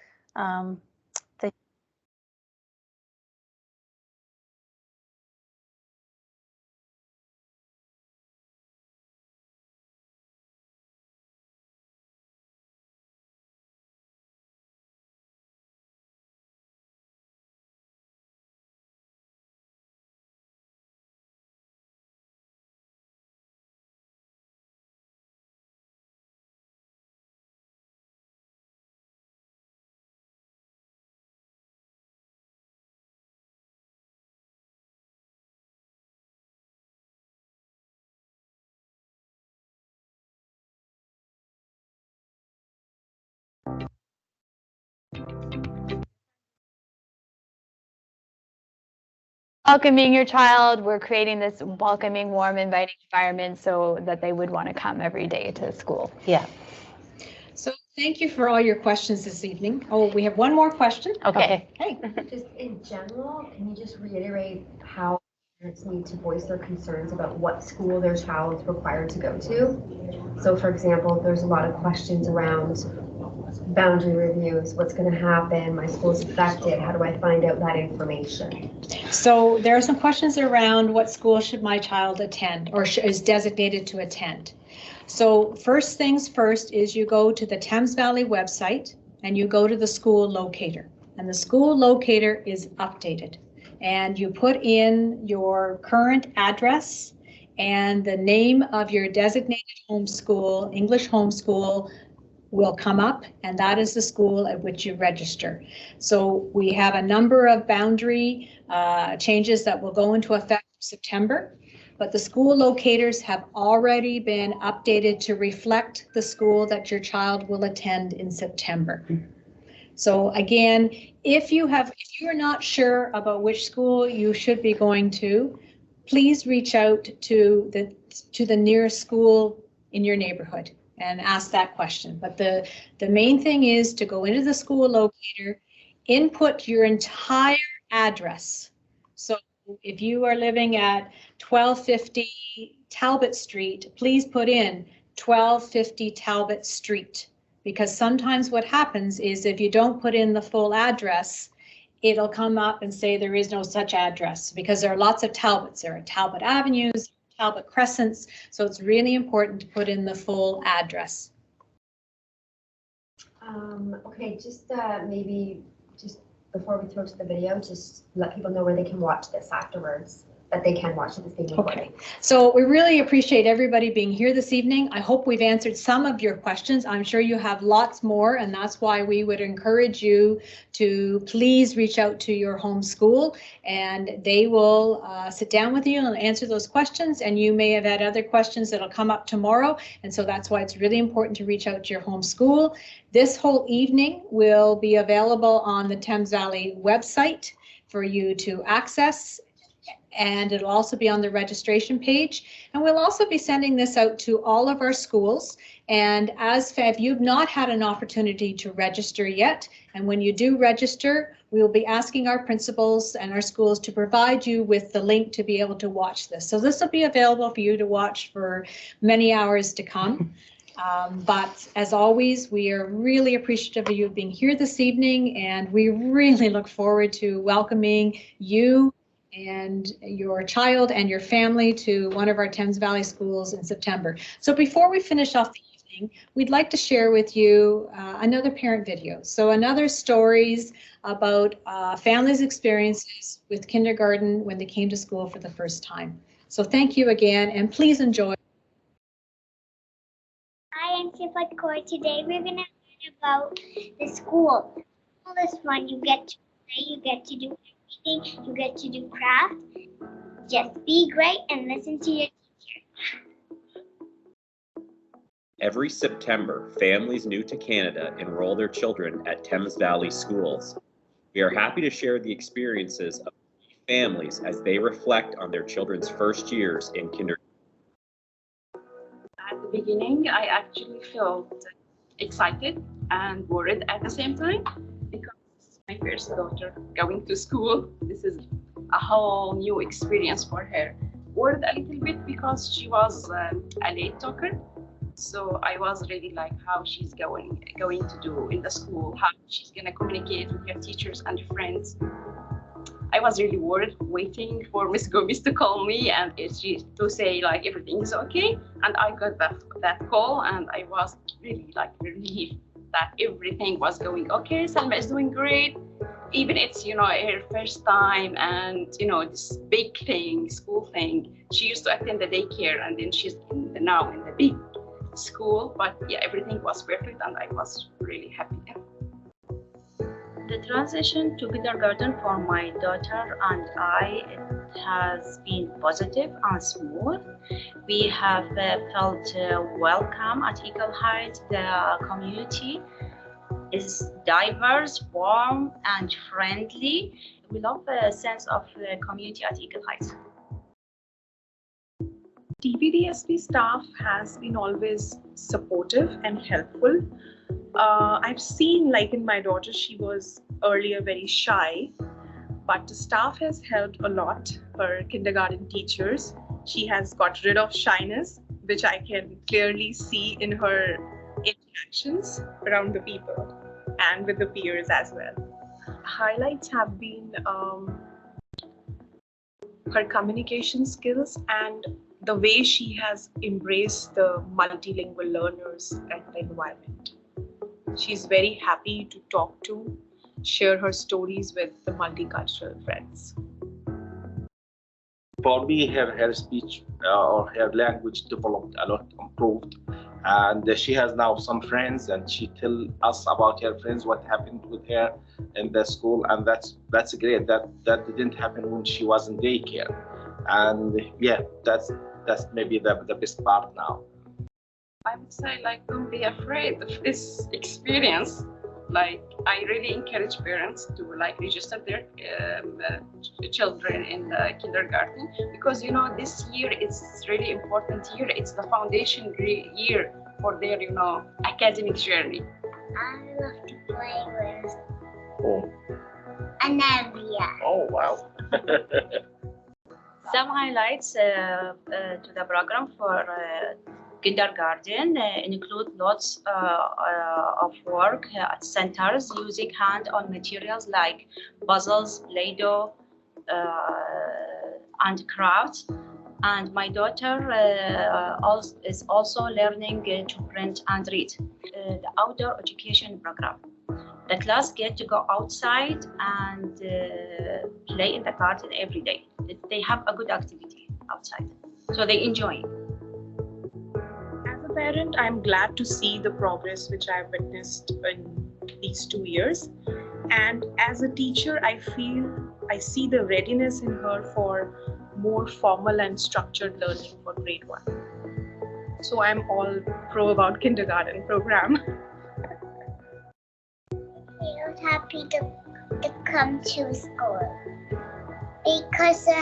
Welcoming your child, we're creating this welcoming, warm, inviting environment so that they would want to come every day to school. Yeah. So thank you for all your questions this evening. Oh, we have one more question. Okay. Just in general, can you just reiterate how parents need to voice their concerns about what school their child is required to go to? So for example, there's a lot of questions around boundary reviews, what's going to happen, my school's affected, how do I find out that information? So there are some questions around what school should my child attend or is designated to attend. So first things first is you go to the Thames Valley website and you go to the school locator, and the school locator is updated. and you put in your current address and the name of your designated homeschool, English homeschool, will come up, and that is the school at which you register. So we have a number of boundary changes that will go into effect in September, but the school locators have already been updated to reflect the school that your child will attend in September. So again, if you're not sure about which school you should be going to, please reach out to the nearest school in your neighborhood and ask that question. But the main thing is to go into the school locator, input your entire address. So if you are living at 1250 Talbot Street, please put in 1250 Talbot Street, because sometimes what happens is if you don't put in the full address, it'll come up and say there is no such address, because there are lots of Talbots. There are Talbot Avenues, Talbot Crescents, so it's really important to put in the full address. Okay, just maybe just before we throw to the video, just let people know where they can watch this afterwards, that they can watch it the same way. Okay, so we really appreciate everybody being here this evening. I hope we've answered some of your questions. I'm sure you have lots more, and that's why we would encourage you to please reach out to your home school, and they will sit down with you and answer those questions. And you may have had other questions that'll come up tomorrow, and so that's why it's really important to reach out to your home school. This whole evening will be available on the Thames Valley website for you to access, and it'll also be on the registration page. And we'll also be sending this out to all of our schools. And if you've not had an opportunity to register yet, and when you do register, we'll be asking our principals and our schools to provide you with the link to be able to watch this. So this will be available for you to watch for many hours to come. But as always, we are really appreciative of you being here this evening, and we really look forward to welcoming you and your child and your family to one of our Thames Valley schools in September. So before we finish off the evening, we'd like to share with you another parent video. So another stories about families' experiences with kindergarten when they came to school for the first time. So thank you again, and please enjoy. Hi, I'm Sifat Kaur. Today we're going to learn about the school. School is fun. You get to play, you get to do everything, you get to do craft. Just be great and listen to your teacher. Every September, families new to Canada enroll their children at Thames Valley schools. We are happy to share the experiences of families as they reflect on their children's first years in kindergarten. At the beginning, I actually felt excited and worried at the same time, because my first daughter going to school, this is a whole new experience for her. Worried a little bit because she was a late talker, so I was really like how she's going to do in the school, how she's gonna communicate with her teachers and friends. I was really worried, waiting for Miss Gomez to call me and she to say like everything is okay. And I got that call, and I was really like relieved that everything was going okay. Salma is doing great. Even it's, her first time, and this big thing, school thing. She used to attend the daycare, and then she's now in the big school. But yeah, everything was perfect, and I was really happy. The transition to kindergarten for my daughter and I, it has been positive and smooth. We have felt welcome at Eagle Heights. The community is diverse, warm, and friendly. We love a sense of community at Eagle Heights. TVDSP staff has been always supportive and helpful. I've seen, like in my daughter, she was earlier very shy, but the staff has helped a lot. Her kindergarten teachers, she has got rid of shyness, which I can clearly see in her interactions around the people and with the peers as well. Highlights have been her communication skills and the way she has embraced the multilingual learners at the environment. She's very happy to talk to, share her stories with the multicultural friends. For me, her speech or her language developed a lot, improved, and she has now some friends, and she tell us about her friends, what happened with her in the school, and that's great. That didn't happen when she was in daycare, and yeah, that's maybe the best part now. I would say, like, don't be afraid of this experience. Like, I really encourage parents to like register their children in the kindergarten, because you know this year is really important year. It's the foundation year for their academic journey. I love to play with Oh, Anavia. oh wow. Some highlights to the program for kindergarten include lots of work at centers using hand-on materials like puzzles, Play-Doh, and crafts. And my daughter is also learning to print and read. The outdoor education program. The class get to go outside and play in the garden every day. They have a good activity outside, so they enjoy. As a parent, I'm glad to see the progress which I've witnessed in these 2 years. And as a teacher, I see the readiness in her for more formal and structured learning for grade 1. So I'm all pro about kindergarten program. I feel happy to come to school because I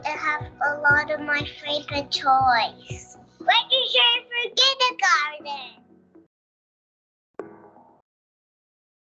have a lot of my favorite toys. Registration for kindergarten.